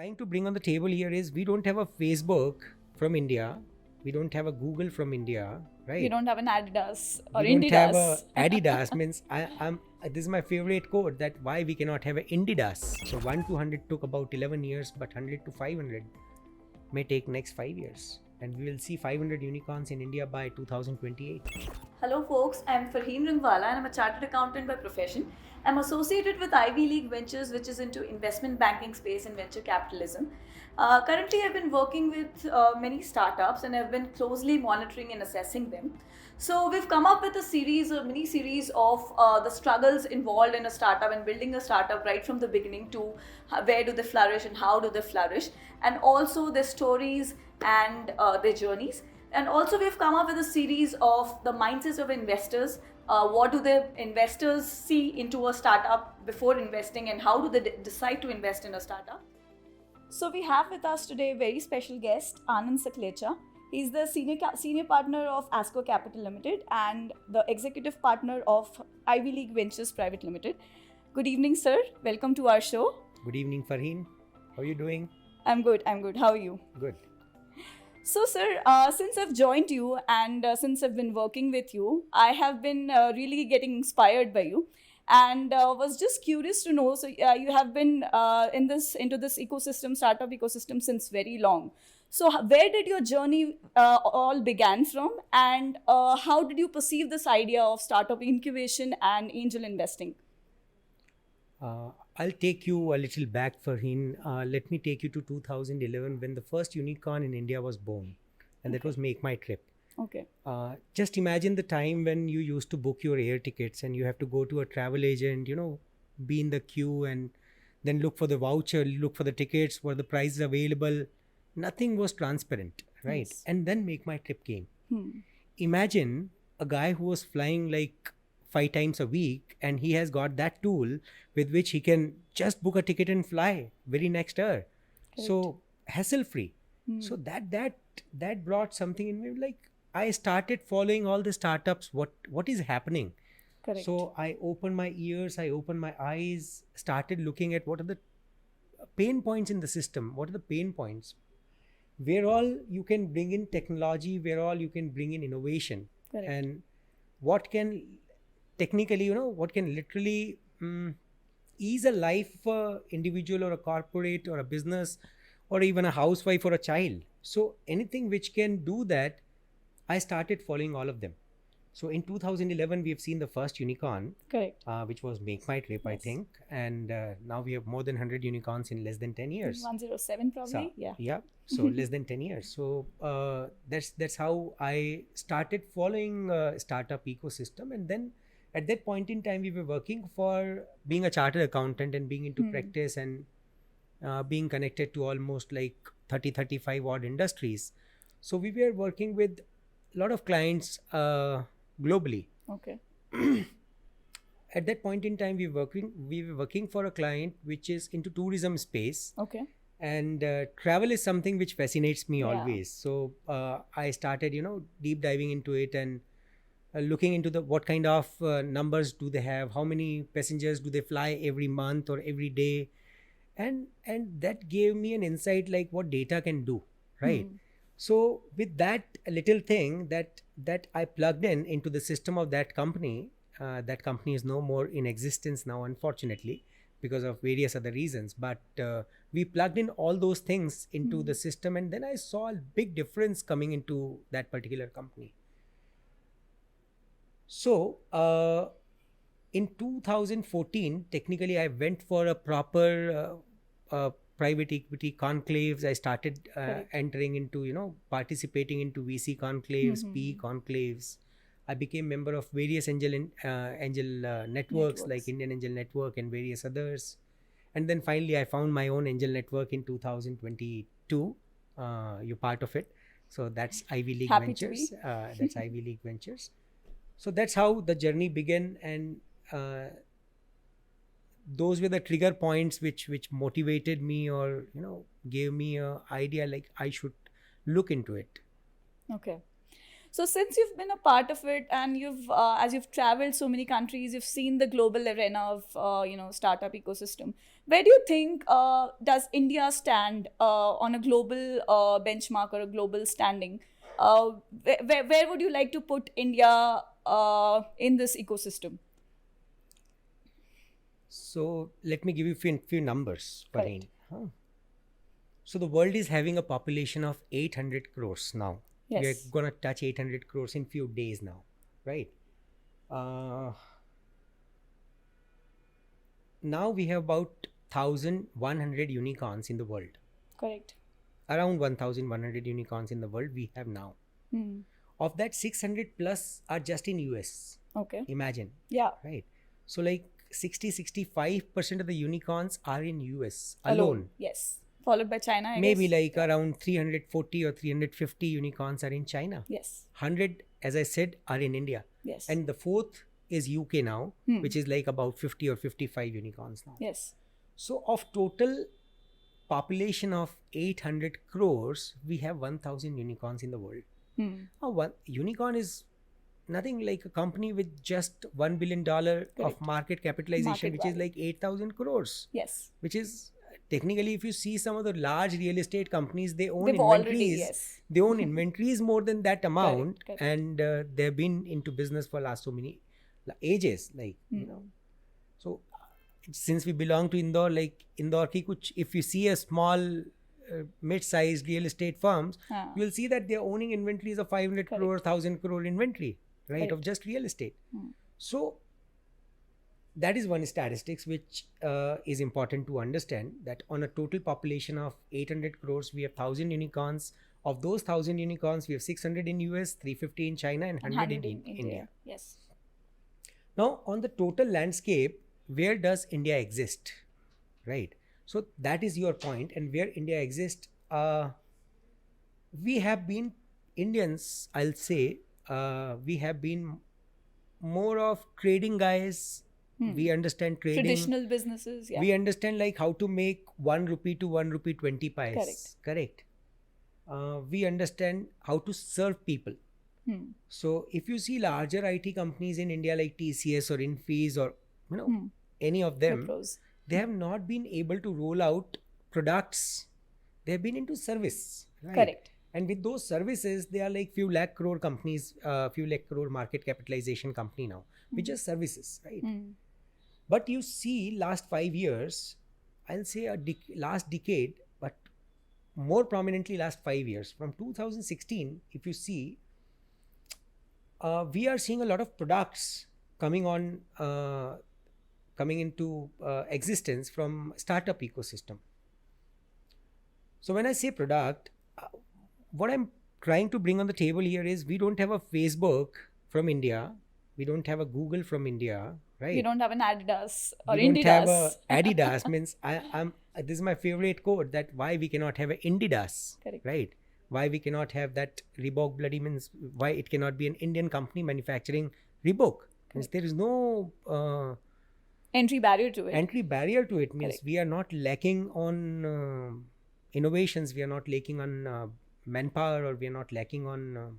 trying to bring on the table here is we don't have a Facebook from India. We don't have a Google from India, right? You don't have an Adidas or We don't have Indidas. a Adidas. Means I'm. This is my favorite quote. That why we cannot have a Indidas. So 1 to 100 took about 11 years, but 100 to 500 may take next 5 years, and we will see 500 unicorns in India by 2028. Hello folks, I'm Farheen Rangwala and I'm a chartered accountant by profession. I'm associated with Ivy League Ventures, which is into investment banking space and venture capitalism. Currently, I've been working with many startups and I've been closely monitoring and assessing them. So we've come up with a mini series of the struggles involved in a startup and building a startup right from the beginning to where do they flourish and how do they flourish, and also their stories and their journeys. And also we've come up with a series of the mindsets of investors. What do the investors see into a startup before investing, and how do they decide to invest in a startup? So we have with us today a very special guest, Anand Saklecha. He's the senior partner of ASCO Capital Limited and the executive partner of Ivy League Ventures Private Limited. Good evening, sir. Welcome to our show. Good evening, Farheen. How are you doing? I'm good. How are you? Good. So, sir, since I've joined you and since I've been working with you, I have been really getting inspired by you, and was just curious to know. So, you have been into this startup ecosystem since very long. So, where did your journey all began from, and how did you perceive this idea of startup incubation and angel investing? I'll take you a little back, Farheen. Let me take you to 2011 when the first unicorn in India was born, and that was Make My Trip. Okay. Just imagine the time when you used to book your air tickets and you have to go to a travel agent, be in the queue and then look for the voucher, look for the tickets, what the prices available. Nothing was transparent, right? Yes. And then Make My Trip came. Imagine a guy who was flying like 5 times a week, and he has got that tool with which he can just book a ticket and fly very next hour. Correct. So hassle free. So that brought something in me. Like I started following all the startups. What is happening? Correct. So I opened my ears, I opened my eyes, started looking at what are the pain points in the system. What are the pain points? Where all you can bring in technology, where all you can bring in innovation. Correct. And what can technically, what can literally ease a life for an individual or a corporate or a business or even a housewife or a child. So anything which can do that, I started following all of them. So in 2011, we have seen the first unicorn. Correct. Which was Make My Trip, Yes. I think. And now we have more than 100 unicorns in less than 10 years. 107 probably. So, Yeah. So less than 10 years. So that's how I started following startup ecosystem. And then at that point in time, we were working for being a chartered accountant and being into practice and being connected to almost like 35 odd industries. So we were working with a lot of clients globally. Okay. At that point in time, we were working for a client which is into tourism space. Okay. And travel is something which fascinates me Yeah. always. So I started, deep diving into it and looking into what kind of numbers do they have, how many passengers do they fly every month or every day, and that gave me an insight like what data can do, right? So with that little thing that I plugged into the system of that company is no more in existence now, unfortunately, because of various other reasons. But we plugged in all those things into the system, and then I saw a big difference coming into that particular company. So in 2014, technically, I went for a proper private equity conclaves. I started entering into, participating into VC conclaves, PE conclaves. I became member of various angel networks like Indian Angel Network and various others. And then finally, I found my own angel network in 2022. You're part of it. So that's Ivy League Happy Ventures. That's Ivy League Ventures. So that's how the journey began, and those were the trigger points which motivated me or gave me an idea like I should look into it. Okay. So since you've been a part of it, and as you've traveled so many countries, you've seen the global arena of startup ecosystem. Where do you think does India stand on a global benchmark or a global standing? Where would you like to put India in this ecosystem? So let me give you few numbers, Correct. Pareen. So the world is having a population of 800 crores now. Yes. We're going to touch 800 crores in few days now, right? Now we have about 1,100 unicorns in the world. Correct. Around 1,100 unicorns in the world we have now. Of that, 600 plus are just in US. Okay. Imagine. Yeah. Right. So like 65% of the unicorns are in US alone. Yes. Followed by China, I Maybe guess. like around 340 or 350 unicorns are in China. Yes. 100, as I said, are in India. Yes. And the fourth is UK now, which is like about 50 or 55 unicorns now. Yes. So of total population of 800 crores, we have 1,000 unicorns in the world. One unicorn is nothing like a company with just $1 billion of market capitalization, which is like 8,000 crores. Yes. Which is technically, if you see some of the large real estate companies, they own They've inventories. yes. They own inventories more than that amount, Correct. and they've been into business for last so many ages. Like so since we belong to Indore, like Indore ki kuch, if you see a small mid-sized real estate firms, you will see that they're owning inventories of 500 crore, 1,000 crore inventory, right, of just real estate. So that is one statistics which is important to understand, that on a total population of 800 crores, we have 1,000 unicorns. Of those 1,000 unicorns, we have 600 in US, 350 in China, and 100 in India. Yes. Now, on the total landscape, where does India exist, right? So that is your point. And where India exists, we have been Indians, I'll say, we have been more of trading guys. We understand trading. Traditional businesses, yeah. We understand like how to make 1 rupee to 1 rupee 20 pies. Correct. We understand how to serve people. So if you see larger IT companies in India like TCS or Infees or any of them, they have not been able to roll out products. They have been into service. Right? Correct. And with those services, they are like few lakh crore companies, few lakh crore market capitalization company now, with just services, right? But you see last 5 years, I'll say last decade, but more prominently last 5 years, from 2016, if you see, we are seeing a lot of products coming into existence from startup ecosystem. So when I say product, what I'm trying to bring on the table here is, we don't have a Facebook from India. We don't have a Google from India, right? We don't have an Adidas or we don't Indidas. have a Adidas. Means this is my favorite quote, that why we cannot have an Indidas, Correct. right? Why we cannot have that Reebok bloody, means why it cannot be an Indian company manufacturing Reebok. Means there is no entry barrier to it. Entry barrier to it means Correct. we are not lacking on innovations. We are not lacking on manpower, or we are not lacking on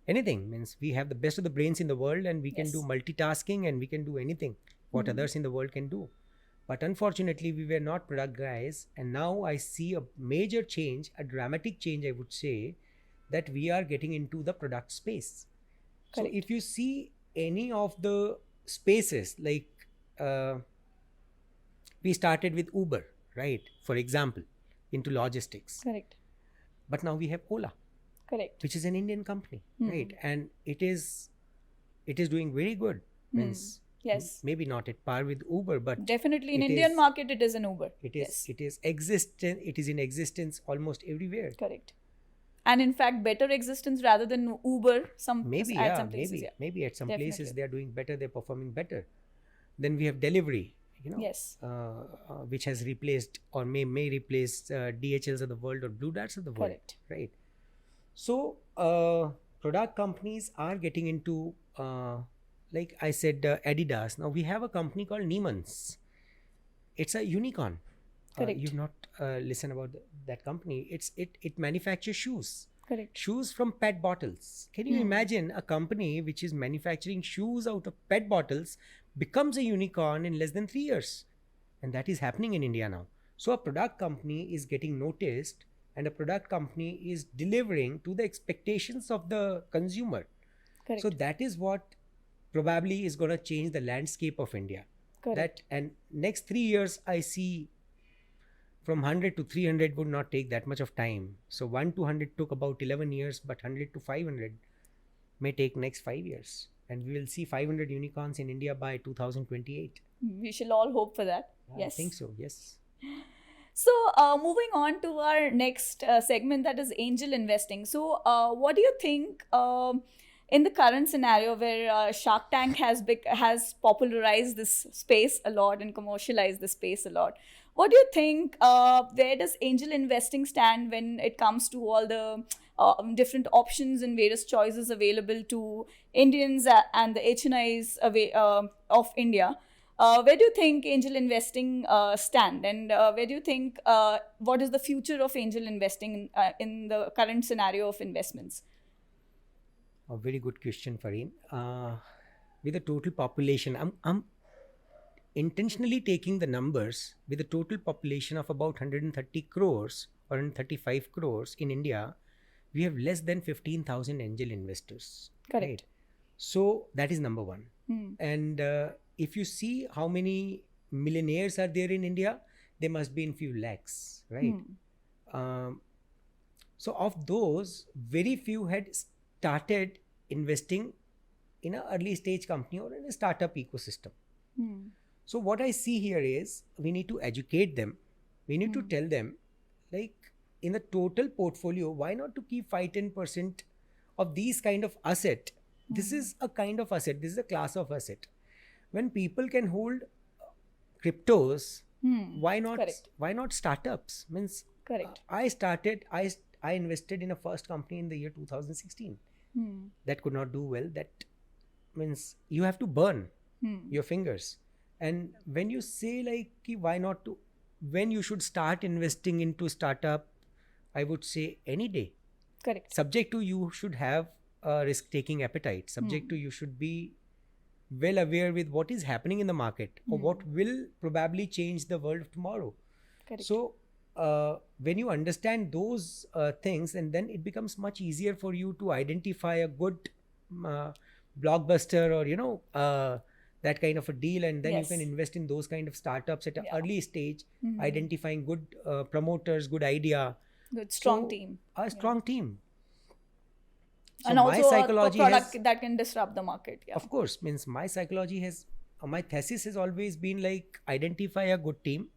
anything. Means we have the best of the brains in the world, and we can do multitasking, and we can do anything what others in the world can do. But unfortunately, we were not product guys, and now I see a major change, a dramatic change, I would say, that we are getting into the product space. Correct. So if you see any of the spaces, like we started with Uber, right, for example, into logistics. Correct. But now we have Ola. Correct. Which is an Indian company, right? And it is doing very good. Means yes. Maybe not at par with Uber, but definitely in Indian market, it is an Uber. It is It is in existence almost everywhere. Correct. And in fact, better existence rather than Uber. Some places, maybe at some Definitely. places they are doing better. They're performing better. Then we have delivery. Yes. Which has replaced or may replace DHLs of the world or Blue Darts of the world. Correct. Right. So product companies are getting into, like I said, Adidas. Now we have a company called Neiman's. It's a unicorn. Correct. You've not listened about that company. It manufactures shoes. Correct. Shoes from PET bottles. Can you imagine a company which is manufacturing shoes out of PET bottles becomes a unicorn in less than 3 years? And that is happening in India now. So a product company is getting noticed, and a product company is delivering to the expectations of the consumer. Correct. So that is what probably is going to change the landscape of India. Correct. And next 3 years, I see from 100 to 300 would not take that much of time. So 1 to 100 took about 11 years, but 100 to 500 may take next 5 years. And we will see 500 unicorns in India by 2028. We shall all hope for that. Yes. I think so, yes. So moving on to our next segment, that is angel investing. So what do you think in the current scenario where Shark Tank has popularized this space a lot and commercialized this space a lot? What do you think, where does angel investing stand when it comes to all the different options and various choices available to Indians and the HNIs of India? Where do you think angel investing stand, and where do you think what is the future of angel investing in the current scenario of investments? A very good question, Fareen. With the total population, I'm intentionally taking the numbers. With a total population of about 130 crores or 135 crores in India, we have less than 15,000 angel investors. Correct. Right? So that is number one. And if you see how many millionaires are there in India, they must be in few lakhs, right? So of those, very few had started investing in an early stage company or in a startup ecosystem. So what I see here is we need to educate them. We need to tell them, like, in the total portfolio, why not to keep 5-10% of these kind of asset? This is a kind of asset. This is a class of asset. When people can hold cryptos, why not? Correct. Why not startups? Means Correct. I invested in a first company in the year 2016. That could not do well. That means you have to burn your fingers. And when you say like why not to, when you should start investing into startup, I would say any day. Correct. Subject to you should have a risk-taking appetite. Subject to you should be well aware with what is happening in the market or what will probably change the world of tomorrow. Correct. So when you understand those things, and then it becomes much easier for you to identify a good blockbuster or that kind of a deal, and then you can invest in those kind of startups at an early stage, identifying good promoters, good idea, good strong team, a strong team. So and also a product that can disrupt the market. Of course, means my psychology has, my thesis has always been like identify a good team,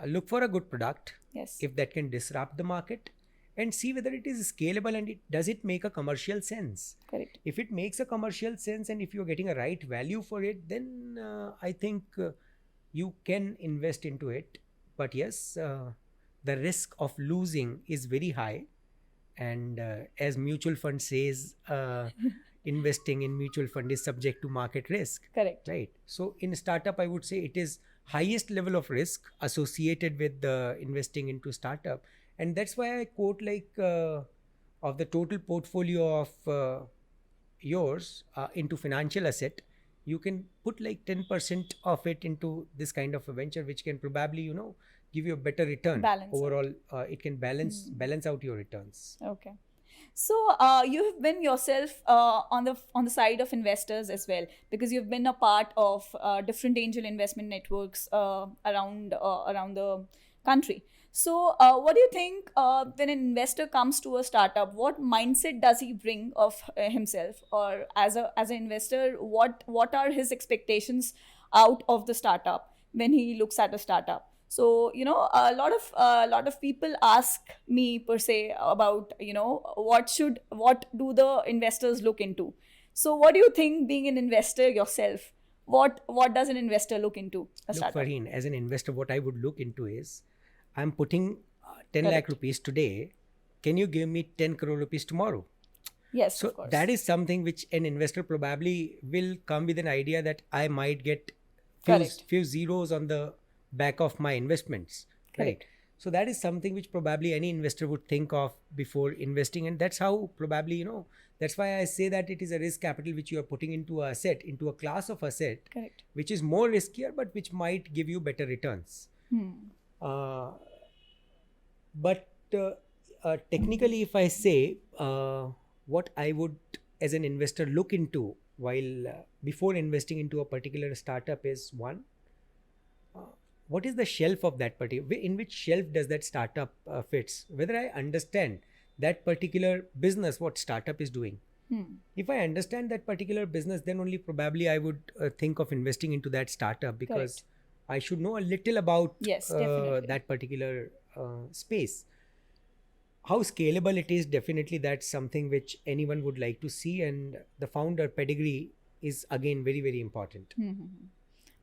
look for a good product, if that can disrupt the market, and see whether it is scalable and does it make a commercial sense. Correct. If it makes a commercial sense and if you're getting a right value for it, then I think you can invest into it. But yes, the risk of losing is very high. And as mutual fund says, investing in mutual fund is subject to market risk. Correct. Right. So in startup, I would say it is highest level of risk associated with investing into startup. And that's why I quote like of the total portfolio of yours into financial asset, you can put like 10% of it into this kind of a venture, which can probably, give you a better return. Balance overall. It can balance out your returns. Okay. So you have been yourself on the side of investors as well, because you've been a part of different angel investment networks around the country. So what do you think when an investor comes to a startup, what mindset does he bring of himself, or as an investor, what are his expectations out of the startup when he looks at a startup? So a lot of people ask me per se about what do the investors look into. So what do you think, being an investor yourself, what does an investor look into a startup? Look, Fareen, as an investor, what I would look into is, I'm putting 10 lakh rupees today. Can you give me 10 crore rupees tomorrow? Yes, so of course. That is something which an investor probably will come with an idea that I might get few zeros on the back of my investments. Correct. Right. So that is something which probably any investor would think of before investing, and that's how probably, that's why I say that it is a risk capital which you are putting into a asset, into a class of asset, Correct. which is more riskier but which might give you better returns. Uh, but technically, if I say what I would as an investor look into while before investing into a particular startup is one, what is the shelf of that particular, in which shelf does that startup fits, whether I understand that particular business, what startup is doing. If I understand that particular business, then only probably I would think of investing into that startup, because Correct. I should know a little about Yes, definitely. that particular space. How scalable it is, definitely that's something which anyone would like to see, and the founder pedigree is again very, very important.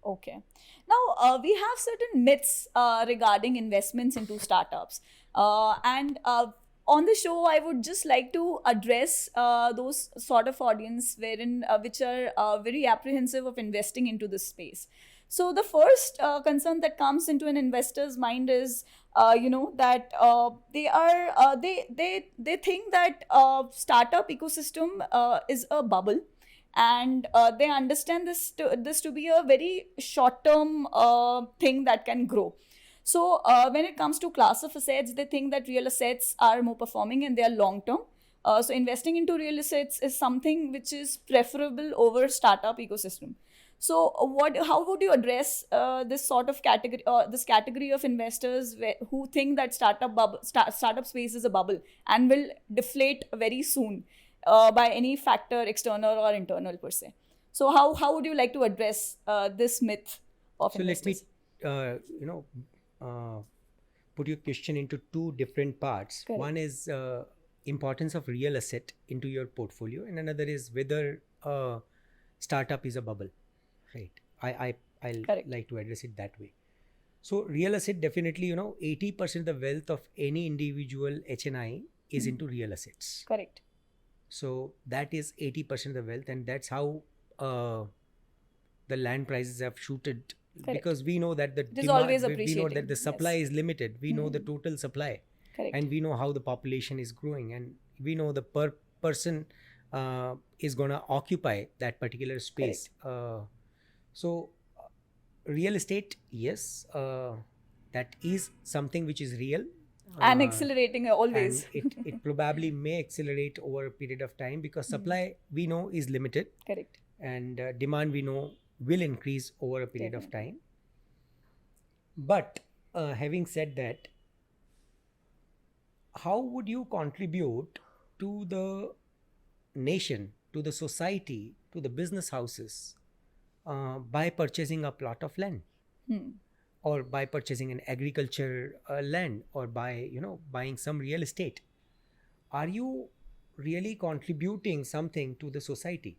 Okay. Now, we have certain myths regarding investments into startups. And on the show, I would just like to address those sort of audience which are very apprehensive of investing into this space. So the first concern that comes into an investor's mind is, that they think that startup ecosystem is a bubble, and they understand this to be a very short term thing that can grow. So when it comes to class of assets, they think that real assets are more performing and they are long term. So investing into real assets is something which is preferable over startup ecosystem. So how would you address this sort of category, this category of investors who think that startup space is a bubble and will deflate very soon by any factor, external or internal per se? So how would you like to address this myth of So let me investors? put your question into two different parts. Correct. One is importance of real asset into your portfolio, and another is whether startup is a bubble, right? I'll Correct. like to address it that way. So real asset, definitely, 80% of the wealth of any individual HNI is into real assets. Correct. So that is 80% of the wealth, and that's how the land prices have shooted. Correct. Because we know that the It is demand, always we know appreciating. that the supply Yes. is limited. We know the total supply, Correct. and we know how the population is growing, and we know the per person is going to occupy that particular space. So real estate, yes, that is something which is real. And accelerating always. And it probably may accelerate over a period of time, because supply we know is limited, Correct. and demand we know will increase over a period of time. But having said that, how would you contribute to the nation, to the society, to the business houses by purchasing a plot of land, or by purchasing an agriculture land, or by buying some real estate? Are you really contributing something to the society?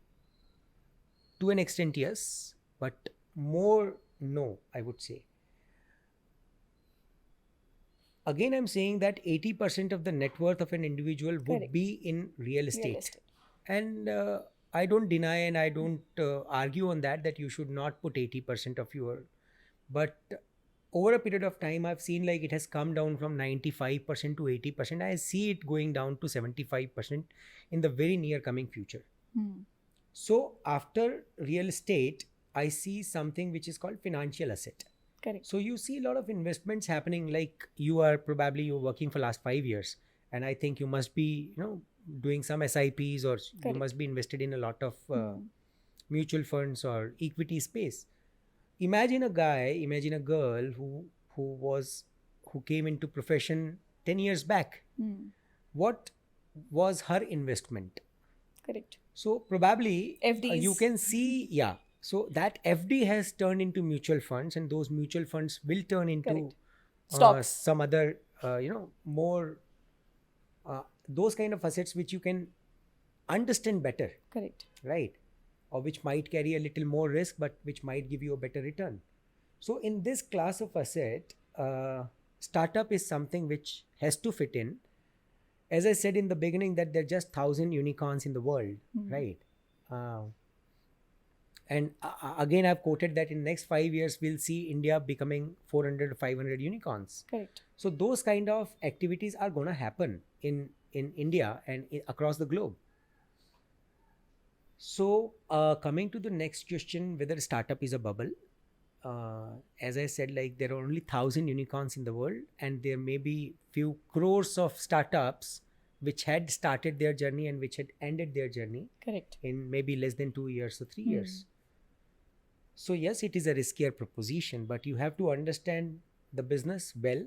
To an extent, yes, but more, no, I would say. Again, I'm saying that 80% of the net worth of an individual would Correct. be in real estate. Real estate. And I don't deny, and I don't argue on that you should not put 80% of your, but over a period of time, I've seen like it has come down from 95% to 80%. I see it going down to 75% in the very near coming future. So after real estate, I see something which is called financial asset. Correct. So you see a lot of investments happening, like you're working for last 5 years, and I think you must be, doing some SIPs, or you Correct. must be invested in a lot of mutual funds or equity space. Imagine a girl who came into profession 10 years back. What was her investment? Correct. So probably FDs. you can see, yeah. So that FD has turned into mutual funds, and those mutual funds will turn into Correct. Stocks. some other, more those kind of assets which you can understand better. Correct. Right? Or which might carry a little more risk, but which might give you a better return. So in this class of asset, startup is something which has to fit in. As I said in the beginning, that there are just 1,000 unicorns in the world, right? And again, I've quoted that in next 5 years we'll see India becoming 400 to 500 unicorns. Correct. So those kind of activities are going to happen in India and across the globe. So coming to the next question, whether startup is a bubble, as I said, like there are only 1,000 unicorns in the world, and there may be few crores of startups which had started their journey and which had ended their journey. Correct. In maybe less than 2 years or 3 years. So yes, it is a riskier proposition, but you have to understand the business well,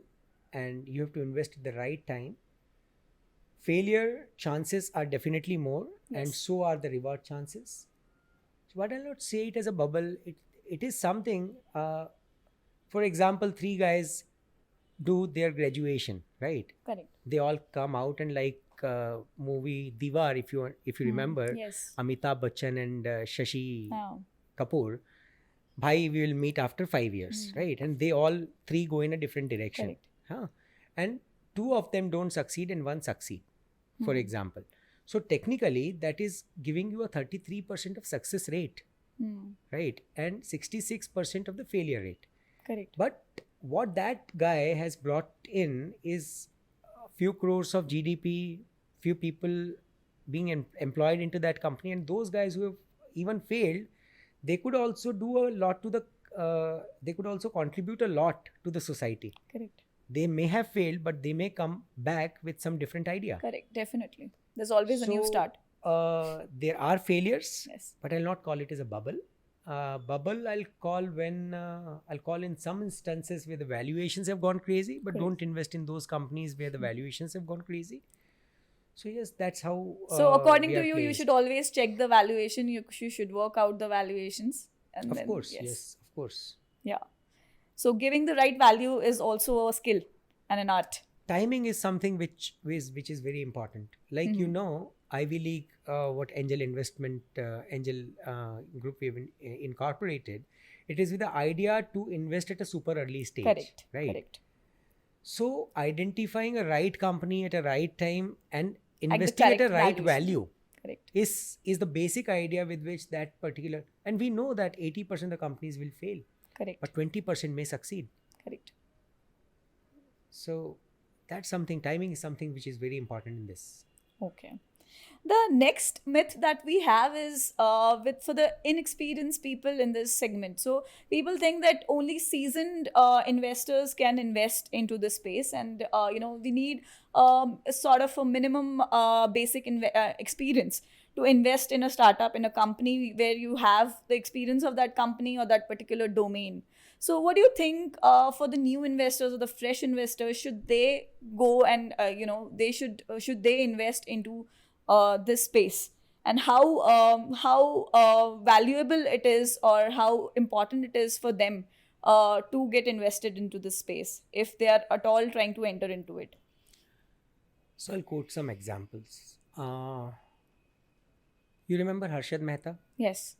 and you have to invest at the right time. Failure chances are definitely more, and so are the reward chances. So, but I'll not say it as a bubble. It is something. For example, 3 guys do their graduation, right? Correct. They all come out and like movie Diwar, if you remember, Yes. Amitabh Bachchan and Shashi Oh. Kapoor. Bhai, we will meet after 5 years, right? And they all 3 go in a different direction. Correct. Huh? And 2 of them don't succeed and 1 succeed, for example. So technically, that is giving you a 33% of success rate, right? And 66% of the failure rate. Correct. But what that guy has brought in is a few crores of GDP, few people being employed into that company, and those guys who have even failed, they could also do a lot to the they could also contribute a lot to the society. Correct. They may have failed, but they may come back with some different idea. Correct. Definitely. There's always a new start. There are failures, Yes. but I'll not call it as a bubble. Bubble I'll call in some instances where the valuations have gone crazy, but don't invest in those companies where the valuations have gone crazy. So yes, that's how. So according we to are you, you placed. should always check the valuation. You should work out the valuations. And Of then, course, yes, of course. Yeah. So giving the right value is also a skill and an art. Timing is something which is very important. Like Ivy League, what angel investment group we've incorporated, it is with the idea to invest at a super early stage. Correct. Right. Correct. So identifying a right company at a right time and investing correct at a right valuation. value Correct. is the basic idea with which that particular, and we know that 80% of the companies will fail, Correct. but 20% may succeed. Correct. So that's something, timing is something which is very important in this. Okay. The next myth that we have is for the inexperienced people in this segment. So people think that only seasoned investors can invest into this space, and we need sort of a minimum basic experience to invest in a startup, in a company where you have the experience of that company or that particular domain. So what do you think for the new investors or the fresh investors? Should they go and should they invest into this space, and how valuable it is, or how important it is for them to get invested into this space if they are at all trying to enter into it? So I'll quote some examples. You remember Harshad Mehta? Yes.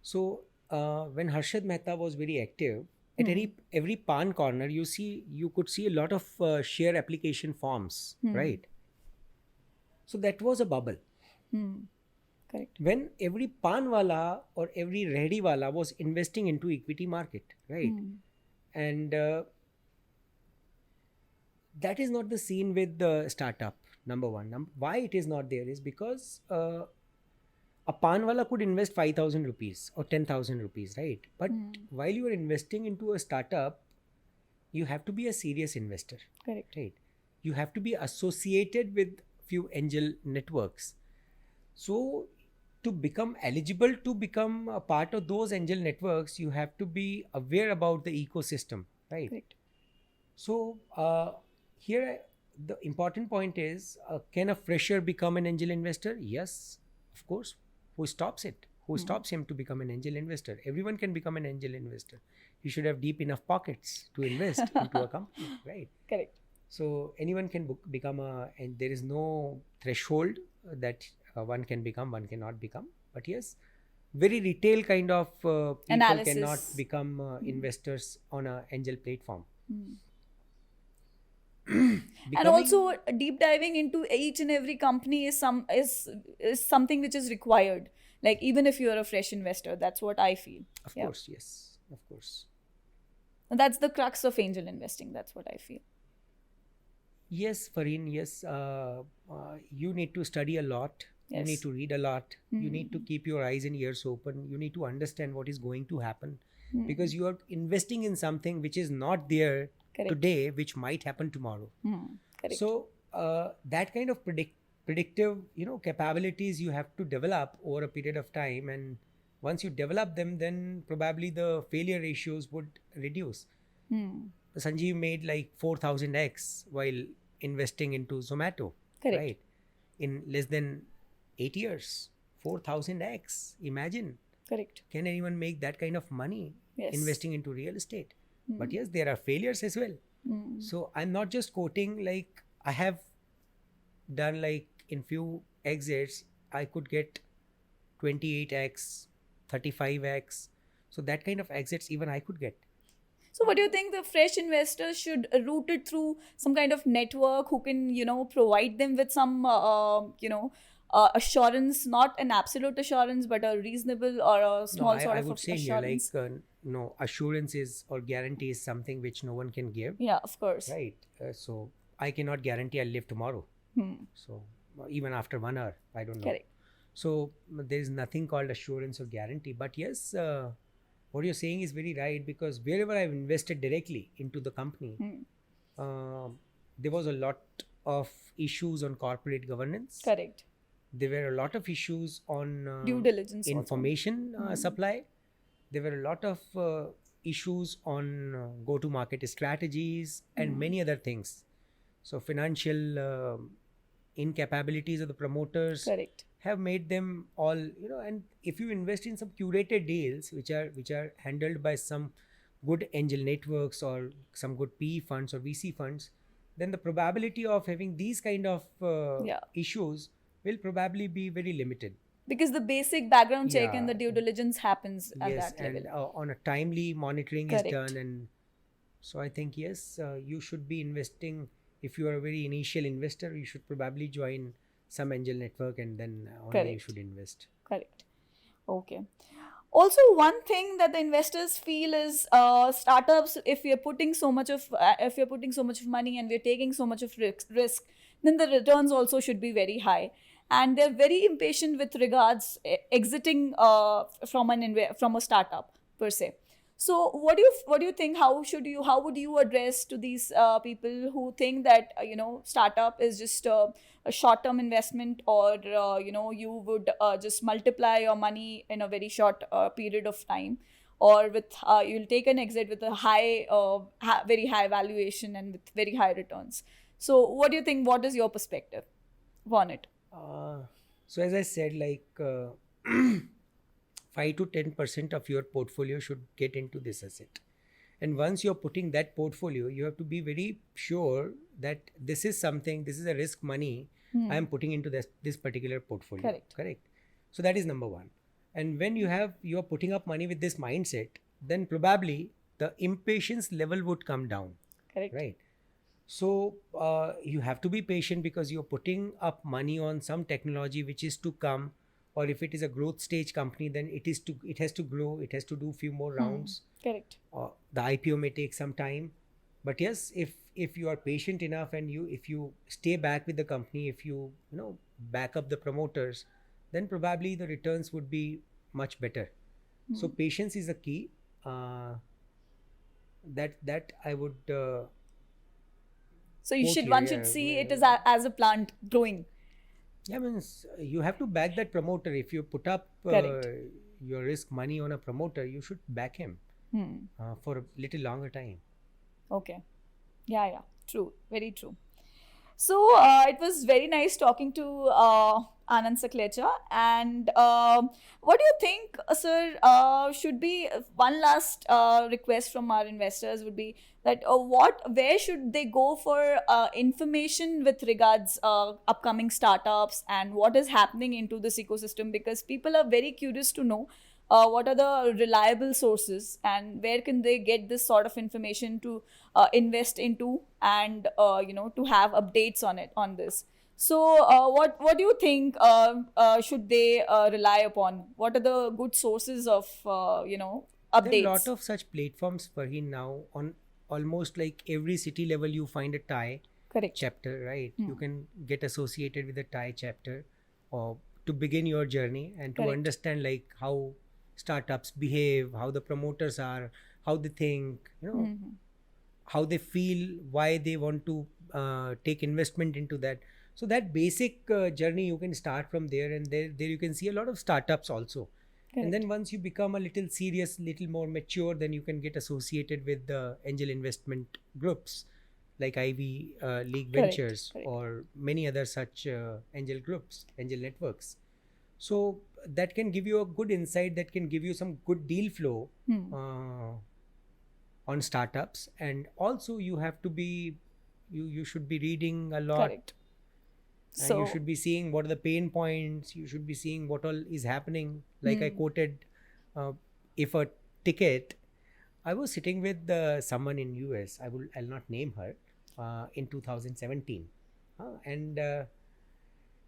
So when Harshad Mehta was very active, at every pan corner, you could see a lot of share application forms, right? So that was a bubble. Correct. When every pan wala or every ready wala was investing into equity market, right? And that is not the scene with the startup, number one. Why it is not there is because a pan wala could invest 5,000 rupees or 10,000 rupees, right? But while you are investing into a startup, you have to be a serious investor. Correct. Right? You have to be associated with few angel networks. So to become eligible to become a part of those angel networks, you have to be aware about the ecosystem, right? Correct. So here the important point is, can a fresher become an angel investor? Yes, of course. Who stops it? Who stops him to become an angel investor? Everyone can become an angel investor. You should have deep enough pockets to invest into a company, right? Correct. So anyone can become and there is no threshold that one can become, one cannot become. But yes, very retail kind of people Analysis. cannot become investors on an angel platform. And also deep diving into each and every company is something which is required, Like even if you're a fresh investor, that's what I feel. Of course, yes, of course. And that's the crux of angel investing. That's what I feel. Yes, Fareen, yes. You need to study a lot. You need to read a lot. You need to keep your eyes and ears open. You need to understand what is going to happen, because you are investing in something which is not there today, which might happen tomorrow. So that kind of predictive, capabilities you have to develop over a period of time, and once you develop them, then probably the failure ratios would reduce. Sanjeev made like 4000x while investing into Zomato, right? In less than 8 years, 4000x. Imagine. Correct. Can anyone make that kind of money investing into real estate? But yes, there are failures as well. So I'm not just quoting, like I have done like in few exits, I could get 28x, 35x. So that kind of exits even I could get. So what do you think the fresh investors should route it through some kind of network who can, provide them with some, assurance, not an absolute assurance, but a reasonable or a small sort I of would say assurance? Here, like, no, assurance is or guarantee is something which no one can give. Yeah, of course. Right. So I cannot guarantee I'll live tomorrow. So even after 1 hour, I don't know. Correct. So there is nothing called assurance or guarantee. But yes, what you're saying is very right, because wherever I've invested directly into the company, there was a lot of issues on corporate governance. Correct. There were a lot of issues on due diligence, information supply. There were a lot of issues on go-to-market strategies and many other things. So financial incapabilities of the promoters have made them all, and if you invest in some curated deals which are handled by some good angel networks or some good PE funds or VC funds, then the probability of having these kind of issues will probably be very limited. Because the basic background check and the due diligence happens at that level. And on a timely monitoring is done. And so I think, yes, you should be investing. If you are a very initial investor, you should probably join some angel network, and then only you should invest. Correct. Okay. Also, one thing that the investors feel is startups. If you're putting so much of money and we're taking so much of risk, then the returns also should be very high. And they're very impatient with regards exiting from a startup per se. So what do you think? How would you address to these people who think that startup is just a short-term investment, or you would just multiply your money in a very short period of time, or with you'll take an exit with a high, very high valuation and with very high returns. So what do you think? What is your perspective on it? So as I said, like 5 to 10% of your portfolio should get into this asset. And once you're putting that portfolio, you have to be very sure that this is a risk money I am putting into this particular portfolio. Correct. So that is number one. And when you're putting up money with this mindset, then probably the impatience level would come down. Correct. Right. So you have to be patient, because you're putting up money on some technology which is to come, or if it is a growth stage company, then it has to grow, it has to do few more rounds. Correct. The IPO may take some time, but yes, if you are patient enough and if you stay back with the company, if you back up the promoters, then probably the returns would be much better. So patience is a key. That I would. So one should see it as a plant growing. Yeah, means you have to back that promoter. If you put up your risk money on a promoter, you should back him for a little longer time. Okay. Yeah. True. Very true. So it was very nice talking to Anand Saklecha. And what do you think, sir, should be one last request from our investors would be that where should they go for information with regards upcoming startups and what is happening into this ecosystem, because people are very curious to know what are the reliable sources and where can they get this sort of information to invest into and to have updates on this. So, what do you think should they rely upon? What are the good sources of There are a lot updates? of such platforms, Farheen, now on almost like every city level. You find a Thai Correct. chapter, right? Hmm. You can get associated with the Thai chapter, or to begin your journey and to Correct. understand like how startups behave, how the promoters are, how they think, Hmm. how they feel, why they want to take investment into that. So that basic journey you can start from there, and there you can see a lot of startups also. And Correct. then once you become a little serious, little more mature, then you can get associated with the angel investment groups like Ivy League Correct. Ventures Correct. or many other such angel groups, angel networks. So that can give you a good insight, that can give you some good deal flow Hmm. on startups. And also you have to be, you should be reading a lot, Correct. and you So, should be seeing what are the pain points, you should be seeing what all is happening. Like I hmm. quoted, uh, if a ticket, I was sitting with someone in US, I'll not name her, in 2017, and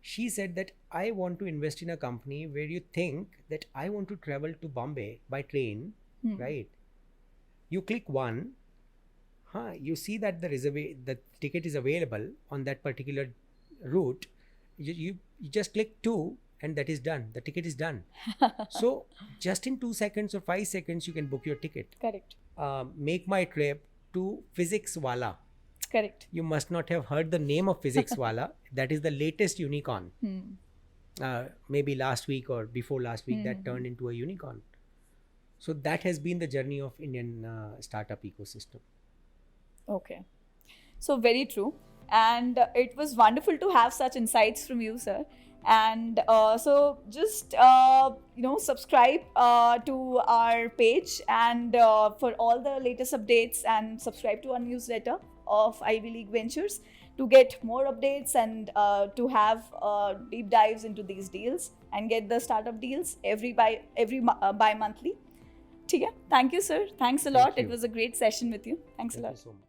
she said that I want to invest in a company where you think that I want to travel to Bombay by train, Hmm. right? You click one, you see that the ticket is available on that particular route. You just click two, and that is done. The ticket is done. So just in 2 seconds or 5 seconds, you can book your ticket. Correct. Make my trip to Physics Wala. Correct. You must not have heard the name of Physics Wala. That is the latest unicorn. Hmm. Maybe last week or before last week, that Hmm. turned into a unicorn. So that has been the journey of Indian startup ecosystem. Okay. So, very true. And it was wonderful to have such insights from you, sir. And so, just subscribe to our page, and for all the latest updates, and subscribe to our newsletter of Ivy League Ventures to get more updates, and to have deep dives into these deals and get the startup deals bi-monthly. ठीक है. Thank you, sir. Thanks a Thank lot. It you. was a great session with you. Thanks a Thank you lot. so much.